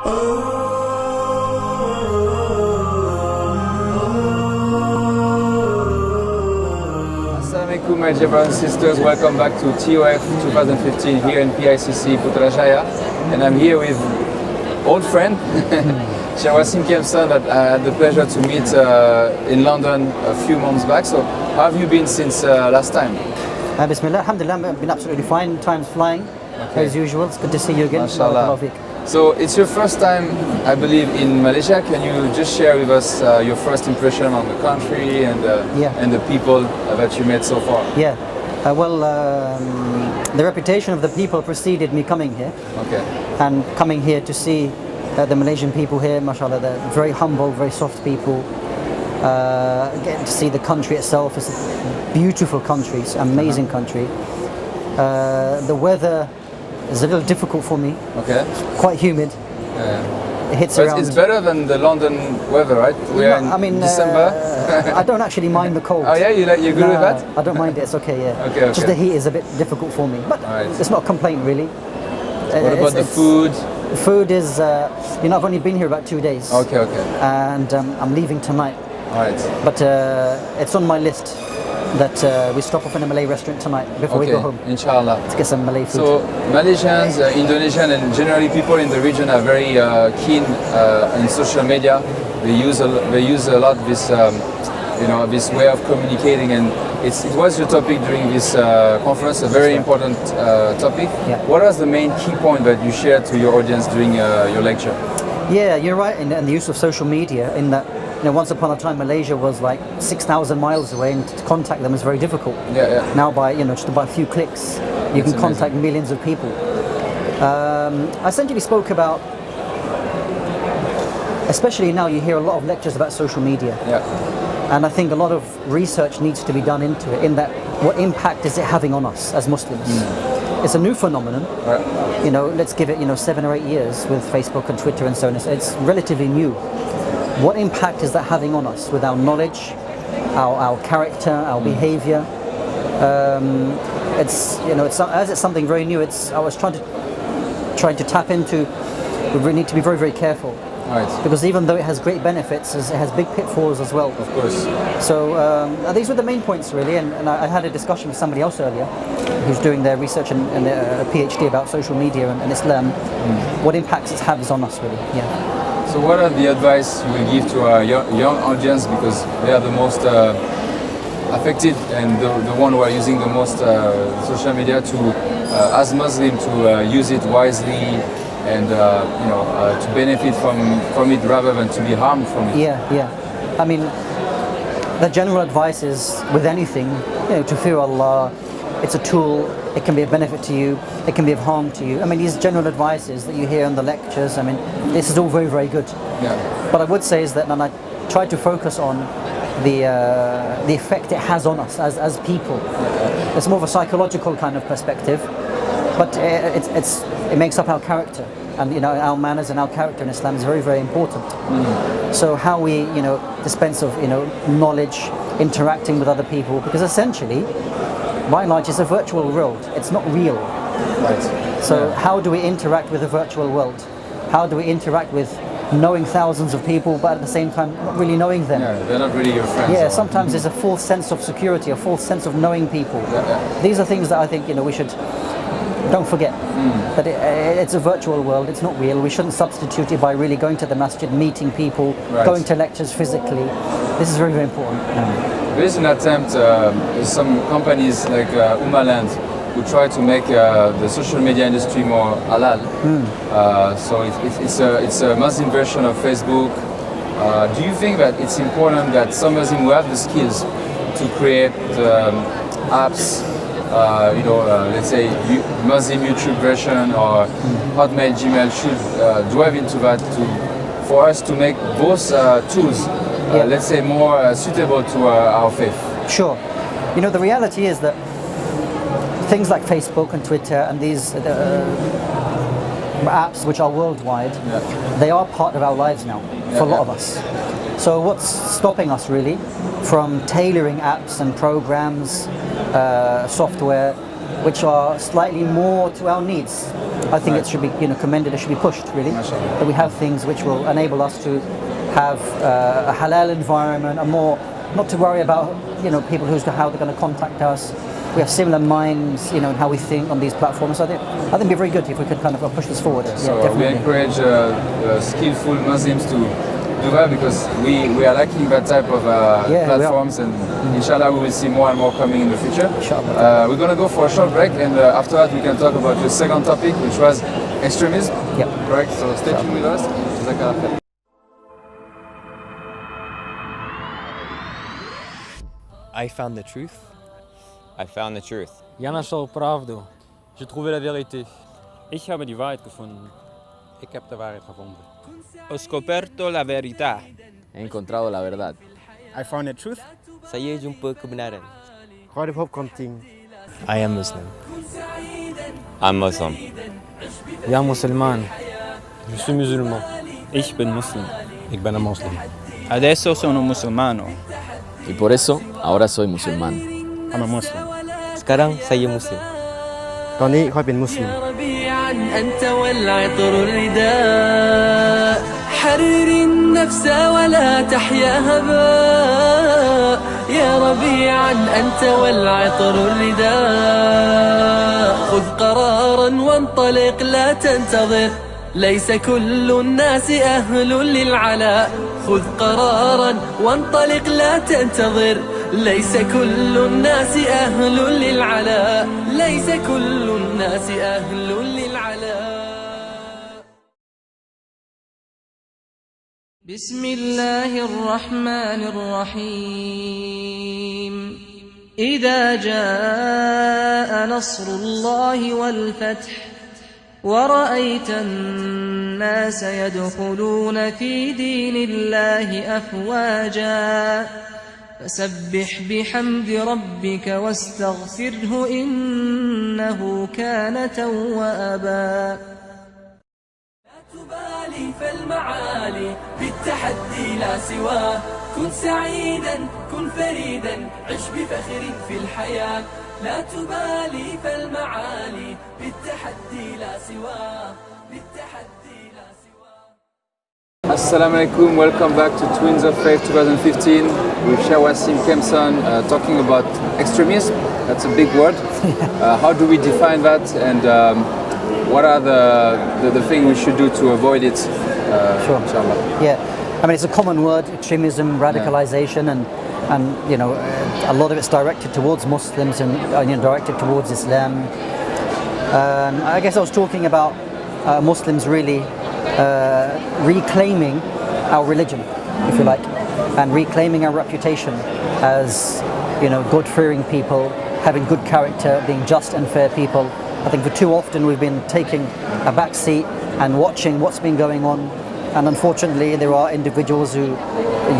Assalamualaikum, my dear brothers and sisters. Welcome back to TOF 2015 here in PICC Putrajaya, and I'm here with old friend Shaykh Wasim Kempson that I had the pleasure to meet in London a few months back. So how have you been since last time? Bismillah, alhamdulillah, I've been absolutely fine. Time's flying, as usual. It's good to see you again. Mashallah. So it's your first time, I believe, in Malaysia. Can you just share with us your first impression on the country and the people that you met so far? Yeah, the reputation of the people preceded me coming here. Okay. And coming here to see the Malaysian people here, mashallah, they're very humble, very soft people. Getting to see the country itself, it's a beautiful country, it's an amazing country. The weather is a little difficult for me. Okay. It's quite humid. It hits but around. It's better than the London weather, right? We're in December. I don't actually mind the cold. Oh yeah, you're good with that? I don't mind it, it's okay, yeah. Okay. Just the heat is a bit difficult for me, but it's not a complaint really. What about the food? The food is, I've only been here about 2 days. Okay. And I'm leaving tonight. Alright. But it's on my list that we stop off in a Malay restaurant tonight before we go home. Inshallah. To get some Malay food. So Malaysians, Indonesian, and generally people in the region are very keen in social media. They use a lot this this way of communicating, and it was your topic during this conference, a very important topic. Yeah. What was the main key point that you shared to your audience during your lecture? Yeah, you're right in the use of social media. In that, once upon a time Malaysia was like 6,000 miles away, and to contact them is very difficult. Yeah. Now by just by a few clicks, you can contact millions of people. I essentially spoke about, especially now you hear a lot of lectures about social media. Yeah. And I think a lot of research needs to be done into it, in that what impact is it having on us as Muslims? It's a new phenomenon. Right. Let's give it 7 or 8 years with Facebook and Twitter and so on. It's relatively new. What impact is that having on us with our knowledge, our character, our behavior? It's something very new. I was trying to tap into. We need to be very, very careful. Right. Because even though it has great benefits, it has big pitfalls as well. Of course. So these were the main points really, and I had a discussion with somebody else earlier who's doing their research and a PhD about social media and Islam, what impacts it has on us really. Yeah. So what are the advice you will give to our young audience, because they are the most affected and the one who are using the most social media, to as Muslim to use it wisely and to benefit from it rather than to be harmed from it? Yeah. I mean, the general advice is with anything, to fear Allah. It's a tool. It can be a benefit to you. It can be of harm to you. I mean, these general advices that you hear in the lectures, I mean, this is all very, very good. Yeah. But I would say is that, and I try to focus on the effect it has on us as people. It's more of a psychological kind of perspective, but it makes up our character, and our manners and our character in Islam is very, very important. So how we dispense of knowledge, interacting with other people, because essentially, by and large, it's a virtual world. It's not real. Right. So how do we interact with a virtual world? How do we interact with knowing thousands of people, but at the same time not really knowing them? Yeah, they're not really your friends. Yeah, sometimes there's a false sense of security, a false sense of knowing people. Yeah. These are things that I think we should don't forget. That it's a virtual world. It's not real. We shouldn't substitute it by really going to the masjid, meeting people, going to lectures physically. This is very, very important. There is an attempt, some companies like Umaland, who try to make the social media industry more halal. So it's a Muslim version of Facebook. Do you think that it's important that some Muslims who have the skills to create apps, let's say Muslim YouTube version or Hotmail, Gmail, should drive into that for us to make those tools, let's say, more suitable to our faith? Sure. The reality is that things like Facebook and Twitter and these apps, which are worldwide, they are part of our lives now for a lot of us. So what's stopping us really from tailoring apps and programs, software, which are slightly more to our needs? I think it should be commended. It should be pushed really. That we have things which will enable us to have a halal environment, a more not to worry about people how they're going to contact us. We have similar minds, in how we think on these platforms. So I think it'd be very good if we could kind of push this forward. So yeah, we encourage skillful Muslims to do that because we are lacking that type of platforms, and inshallah we will see more and more coming in the future. We're going to go for a short break, and after that we can talk about the second topic, which was extremism. Yep. Correct. So stay tuned with us. Jazakallah khair. I found the truth. I found the truth. Я нашел правду. J'ai trouvé la vérité. Ich habe die Wahrheit gefunden. Ik heb de waarheid gevonden. Ho scoperto la verità. He encontrado la verdad. I found the truth. Saya jumpa kebenaran. ขอได้พบความจริง I am Muslim. I'm Muslim. Я мусульман. Je suis musulman. Ich bin Muslim. Ik ben een moslim. Adesso sono musulmano. Y por eso, ahora soy musulmán. I'm a Muslim Sekarang saya Muslim. ตอนนี้ค่อยเป็นมุสลิม ربيعا أنت والعطر الرداء حرر النفس ولا تحيا هباء يا ربيعا أنت والعطر الرداء خذ قرارا وانطلق لا تنتظر ليس كل الناس أهل للعلاء خذ قرارا وانطلق لا تنتظر ليس كل الناس أهل للعلاء ليس كل الناس أهل للعلاء بسم الله الرحمن الرحيم إذا جاء نصر الله والفتح ورأيت الناس يدخلون في دين الله أفواجا فسبح بحمد ربك واستغفره إنه كان توابا لا تبالي فالمعالي بالتحدي لا سواه كن سعيدا كن فريدا عش بفخر في الحياة لا تبالي فالمعالي بالتحدي لا سواه بالتحدي لا سواه Assalamu alaikum, welcome back to Twins of Faith 2015 with Shaykh Wasim Kempson talking about extremism. That's a big word. How do we define that, and what are the things we should do to avoid it? Sure. Inshallah. Yeah, I mean it's a common word, extremism, radicalisation, and a lot of it's directed towards Muslims and directed towards Islam. I guess I was talking about Muslims really reclaiming our religion, if you like, and reclaiming our reputation as God-fearing people, having good character, being just and fair people. I think for too often we've been taking a back seat and watching what's been going on, and unfortunately there are individuals who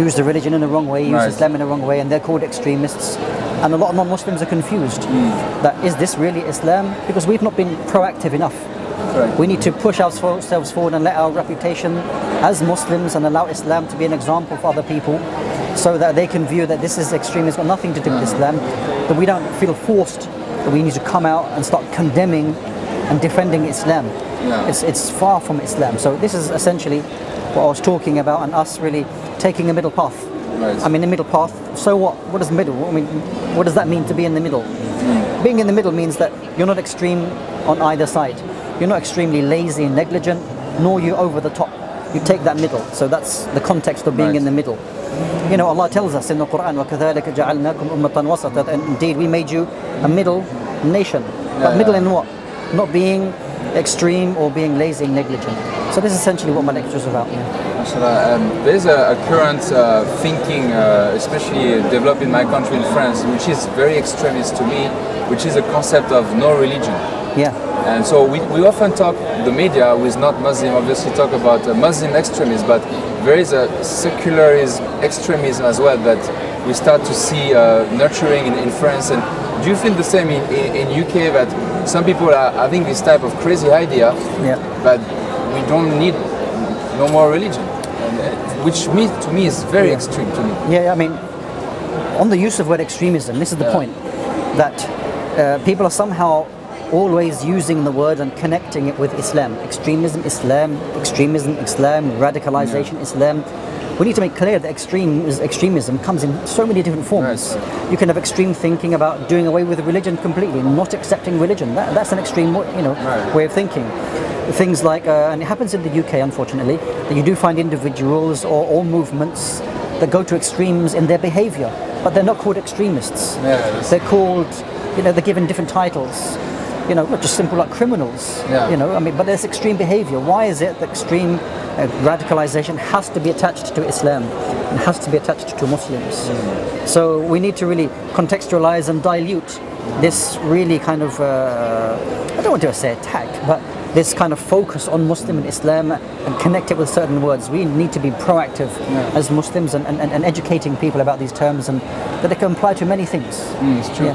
use the religion in the wrong way, use Islam in the wrong way, and they're called extremists. And a lot of non-Muslims are confused that is this really Islam? Because we've not been proactive enough. We need to push ourselves forward and let our reputation as Muslims and allow Islam to be an example for other people, so that they can view that this is extreme, it's got nothing to do with Islam, that we don't feel forced, that we need to come out and start condemning and defending Islam. It's far from Islam. So this is essentially what I was talking about, and us really taking a middle path. I mean, the middle path, so what? What is middle? I mean, what does that mean to be in the middle? Being in the middle means that you're not extreme on either side. You're not extremely lazy and negligent, nor you over the top. You take that middle. So that's the context of being in the middle. Allah tells us in the Quran, وَكَذَلِكَ جَعَلْنَاكُمْ أُمَّةً وَسَطًا, that indeed we made you a middle nation. But middle in what? Not being extreme or being lazy and negligent. So this is essentially what my lecture is about. There's a current thinking, especially developed in my country, in France, which is very extremist to me, which is a concept of no religion. Yeah. And so we often talk, the media who is not Muslim obviously talk about Muslim extremism, but there is a secularism extremism as well that we start to see nurturing in France. And do you feel the same in UK, that some people are having this type of crazy idea that we don't need no more religion, which to me is very extreme to me. Yeah, I mean, on the use of word extremism, this is the point, that people are somehow always using the word and connecting it with Islam. Extremism, Islam, radicalization, Islam. We need to make clear that extremism comes in so many different forms. Right. You can have extreme thinking about doing away with religion completely, not accepting religion. That's an extreme, way of thinking. Things like, and it happens in the UK, unfortunately, that you do find individuals or movements that go to extremes in their behaviour, but they're not called extremists. They're called, they're given different titles. Just simple like criminals. But there's extreme behaviour. Why is it that extreme radicalisation has to be attached to Islam and has to be attached to Muslims? So we need to really contextualise and dilute this really kind of, I don't want to say attack, but this kind of focus on Muslim and Islam and connect it with certain words. We need to be proactive as Muslims and educating people about these terms and that they can apply to many things. It's true.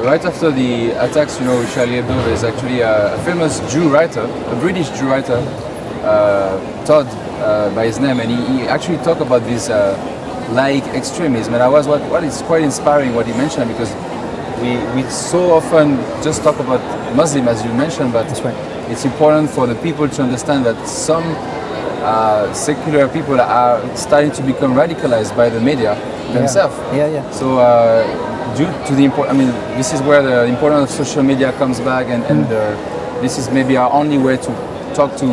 Right after the attacks, Charlie Hebdo, there's actually a famous Jew writer, a British Jew writer, Todd by his name, and he actually talked about this laïc extremism. And what is quite inspiring what he mentioned, because we so often just talk about Muslim, as you mentioned, but that's right. It's important for the people to understand that some secular people are starting to become radicalized by the media themselves. So due to the this is where the importance of social media comes back, and this is maybe our only way to talk to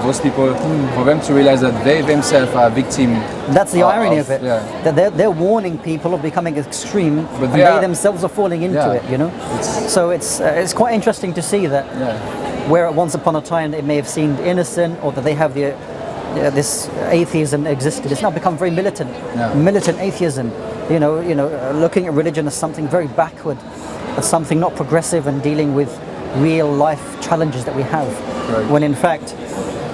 those people, for them to realize that they themselves are victim. That's the irony of it. That they're warning people of becoming extreme, but they themselves are falling into it. So it's quite interesting to see that where once upon a time it may have seemed innocent, or that they have this atheism existed, it's now become very militant. Militant atheism. Looking at religion as something very backward, as something not progressive and dealing with real life challenges that we have. Right. When in fact,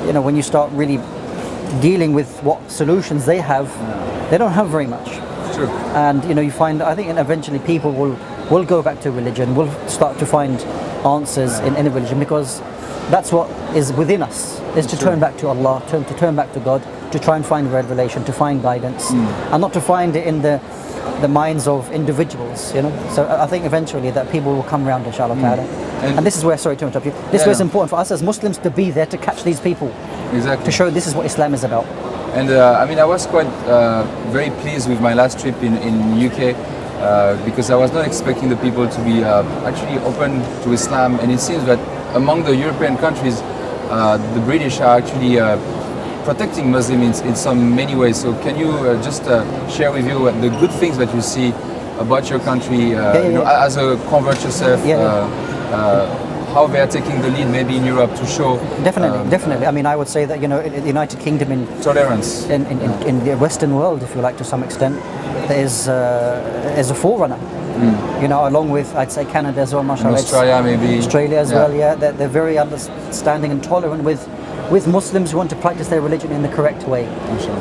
when you start really dealing with what solutions they have, they don't have very much. True. And you find, I think, eventually people will go back to religion, will start to find answers in any religion, because that's what is within us, is to turn back to Allah, to turn back to God, to try and find revelation, to find guidance, and not to find it in the minds of individuals, So I think eventually that people will come around, inshallah ta'ala. And this is where, sorry to interrupt you, this is important for us as Muslims to be there to catch these people. Exactly. To show this is what Islam is about. And I was quite very pleased with my last trip in UK, because I was not expecting the people to be actually open to Islam, and it seems that among the European countries, the British are actually protecting Muslims in many ways. So can you just share with you the good things that you see about your country, as a convert yourself, how they are taking the lead maybe in Europe to show... Definitely. I would say that, in the United Kingdom, in tolerance, in the Western world, if you like, to some extent, there is a forerunner. Along with, I'd say, Canada as well, mashallah. Australia maybe. Australia as well, they're very understanding and tolerant with Muslims who want to practice their religion in the correct way.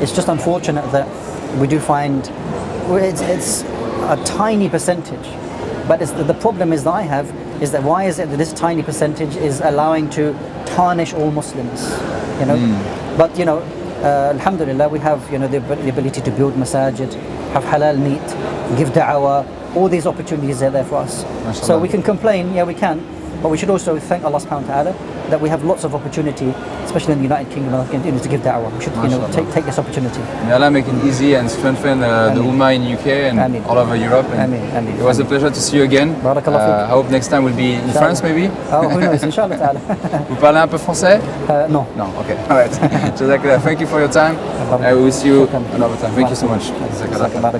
It's just unfortunate that we do find it's a tiny percentage, but the problem is that I have is that why is it that this tiny percentage is allowing to tarnish all Muslims? But alhamdulillah, we have the ability to build masajid, have halal meat, give da'wah. All these opportunities are there for us. So we can complain, we can, but we should also thank Allah subhanahu wa ta'ala that we have lots of opportunity, especially in the United Kingdom, to give da'wah. We should take this opportunity. May Allah make it easy and strengthen the Ummah in UK and all over Europe. It was a pleasure to see you again. I hope next time we'll be in France maybe. Oh, who knows, inshallah ta'ala. Vous parlez un peu français? No. No, okay. All right. Jazakallah. Thank you for your time. I will see you another time. Thank you so much. Jazakallah.